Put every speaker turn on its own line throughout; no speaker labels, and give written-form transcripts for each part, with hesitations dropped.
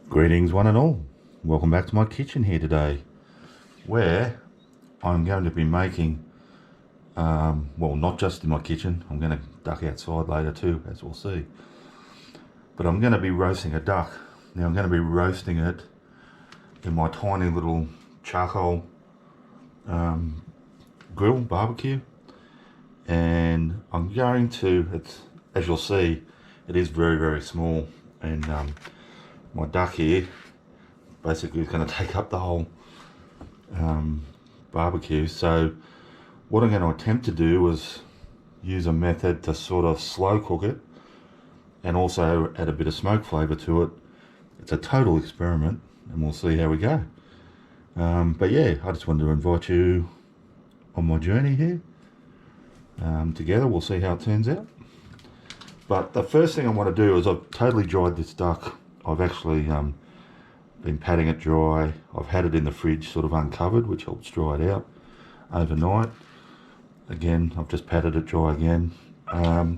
Greetings one and all. Welcome back to my kitchen here today, where I'm going to be making, well, not just in my kitchen, I'm going to duck outside later too, as we'll see. But I'm going to be roasting a duck. Now I'm going to be roasting it in my tiny little charcoal grill barbecue. And I'm going to, as you'll see, it is very, very small. And my duck here basically is going to take up the whole barbecue. So what I'm going to attempt to do is use a method to sort of slow cook it and also add a bit of smoke flavour to it. It's a total experiment and we'll see how we go. But yeah, I just wanted to invite you on my journey here. Together we'll see how it turns out. But the first thing I want to do is I've totally dried this duck. I've actually been patting it dry. I've had it in the fridge sort of uncovered, which helps dry it out overnight. Again, I've just patted it dry again. Now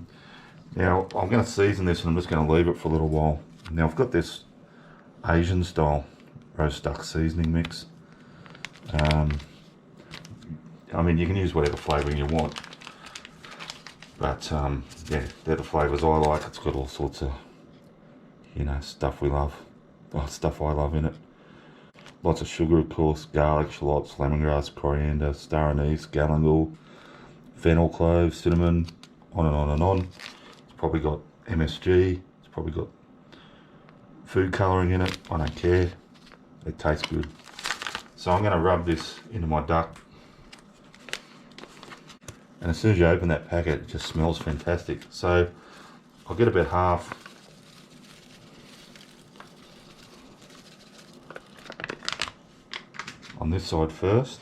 I'm going to season this and I'm just going to leave it for a little while. Now I've got this Asian style roast duck seasoning mix. I mean, you can use whatever flavouring you want. But yeah, they're the flavours I like. It's got all sorts of, you know, stuff we love. Well, stuff I love in it. Lots of sugar, of course, garlic, shallots, lemongrass, coriander, star anise, galangal, fennel, cloves, cinnamon, on and on and on. It's probably got MSG. It's probably got food colouring in it. I don't care. It tastes good. So I'm going to rub this into my duck. And as soon as you open that packet, it just smells fantastic. So I'll get about half. On this side first.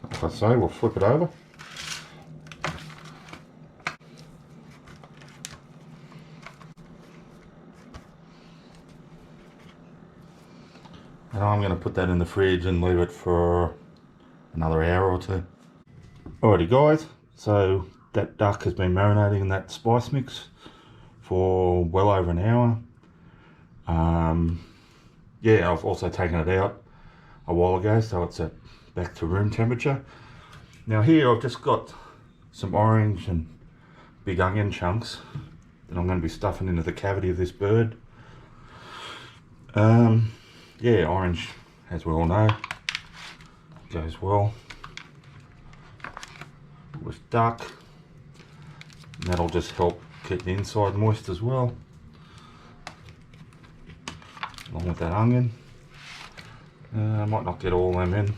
Like I say, we'll flip it over. And I'm going to put that in the fridge and leave it for another hour or two. Alrighty guys, so that duck has been marinating in that spice mix for well over an hour. Yeah, I've also taken it out a while ago, so it's back to room temperature. Now here I've just got some orange and big onion chunks that I'm going to be stuffing into the cavity of this bird. Yeah, orange, as we all know, goes well with duck. And that'll just help keep the inside moist as well, along with that onion. I might not get all them in.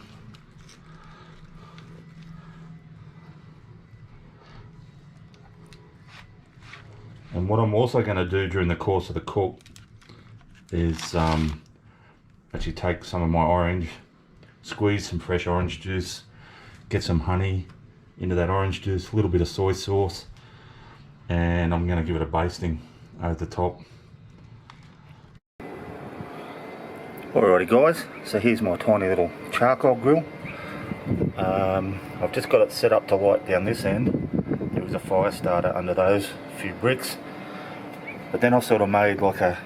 And what I'm also going to do during the course of the cook is actually take some of my orange, squeeze some fresh orange juice, get some honey into that orange juice, a little bit of soy sauce, and I'm going to give it a basting over the top. Alrighty guys, so here's my tiny little charcoal grill. I've just got it set up to light down this end. There was a fire starter under those few bricks, but then I sort of made like a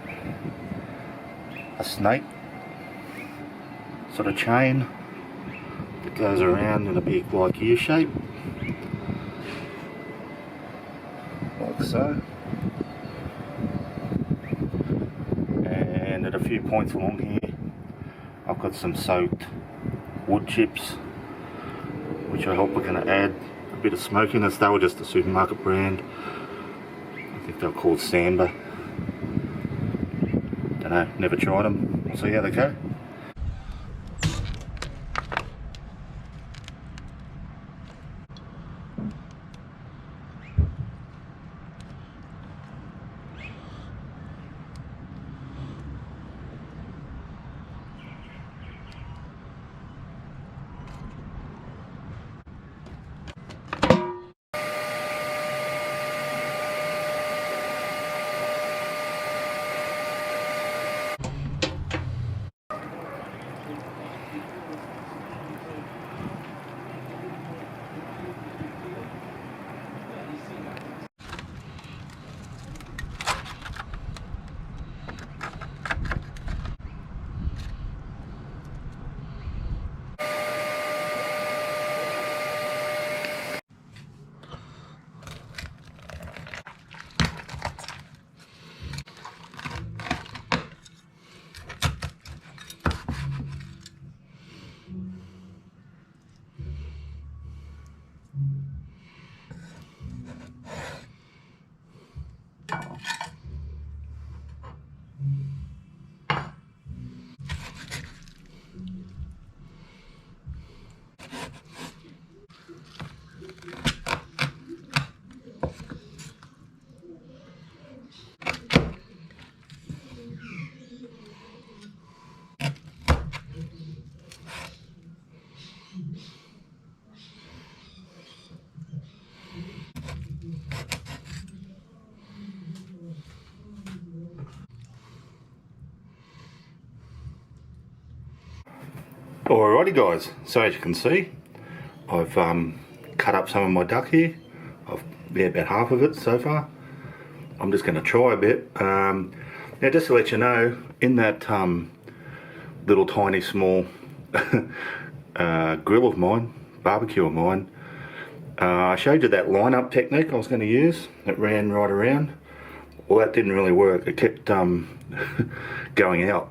snake sort of chain that goes around in a big like U shape, like so, and at a few points along here I've got some soaked wood chips which I hope are going to add a bit of smokiness. They were just a supermarket brand. I think they were called Samba. Don't know, never tried them. We'll see how they go. Alrighty guys, so as you can see, I've cut up some of my duck here. I've about half of it so far. I'm just going to try a bit. Now just to let you know, in that little tiny small grill of mine, barbecue of mine, I showed you that line-up technique I was going to use. It ran right around. Well, that didn't really work. It kept going out,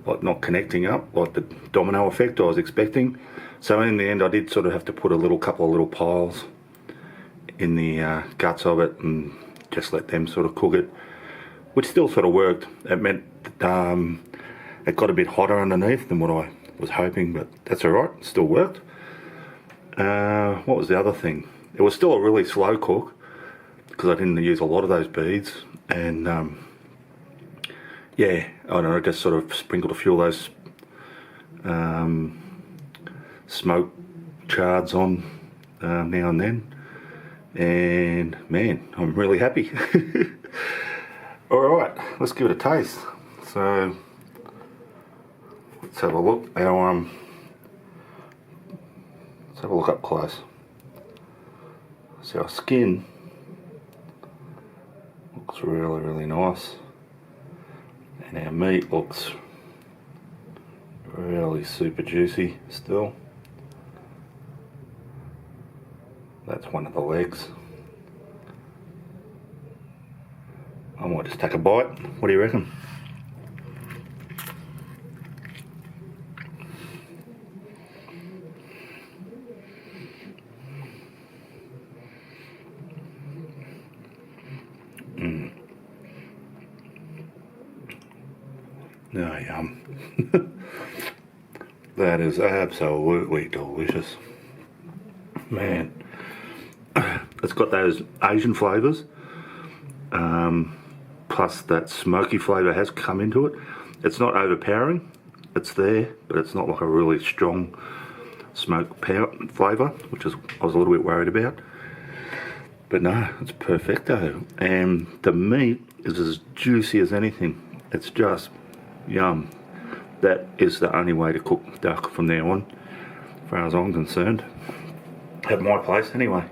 like not connecting up, like the domino effect I was expecting. So in the end I did sort of have to put a couple of little piles in the guts of it and just let them sort of cook it, which still sort of worked. It meant that, it got a bit hotter underneath than what I was hoping, but that's alright, it still worked. What was the other thing? It was still a really slow cook because I didn't use a lot of those beads, and yeah, I don't know, I just sort of sprinkled a few of those smoke chards on now and then, and man, I'm really happy. Alright, let's give it a taste. So let's have a look. Let's have a look up close. So our skin looks really, really nice, and our meat looks really super juicy still. That's one of the legs. I might just take a bite. What do you reckon? Oh, yum. That is absolutely delicious. Man, it's got those Asian flavours, plus that smoky flavour has come into it. It's not overpowering, it's there, but it's not like a really strong smoke flavour, which is I was a little bit worried about. But no, it's perfecto, and the meat is as juicy as anything. It's just yum. That is the only way to cook duck from now on, as far as I'm concerned. At my place anyway.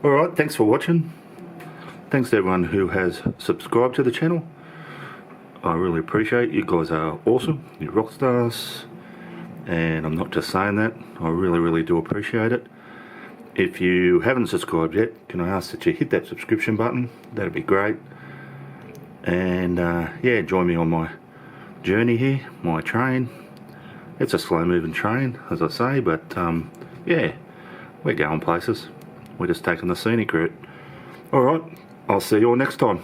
Alright, thanks for watching. Thanks to everyone who has subscribed to the channel. I really appreciate it. You guys are awesome. You're rock stars. And I'm not just saying that. I really, really do appreciate it. If you haven't subscribed yet, can I ask that you hit that subscription button? That'd be great. And yeah, join me on my journey here, my train. It's a slow moving train, as I say, but yeah, we're going places. We're just taking the scenic route. Alright, I'll see you all next time.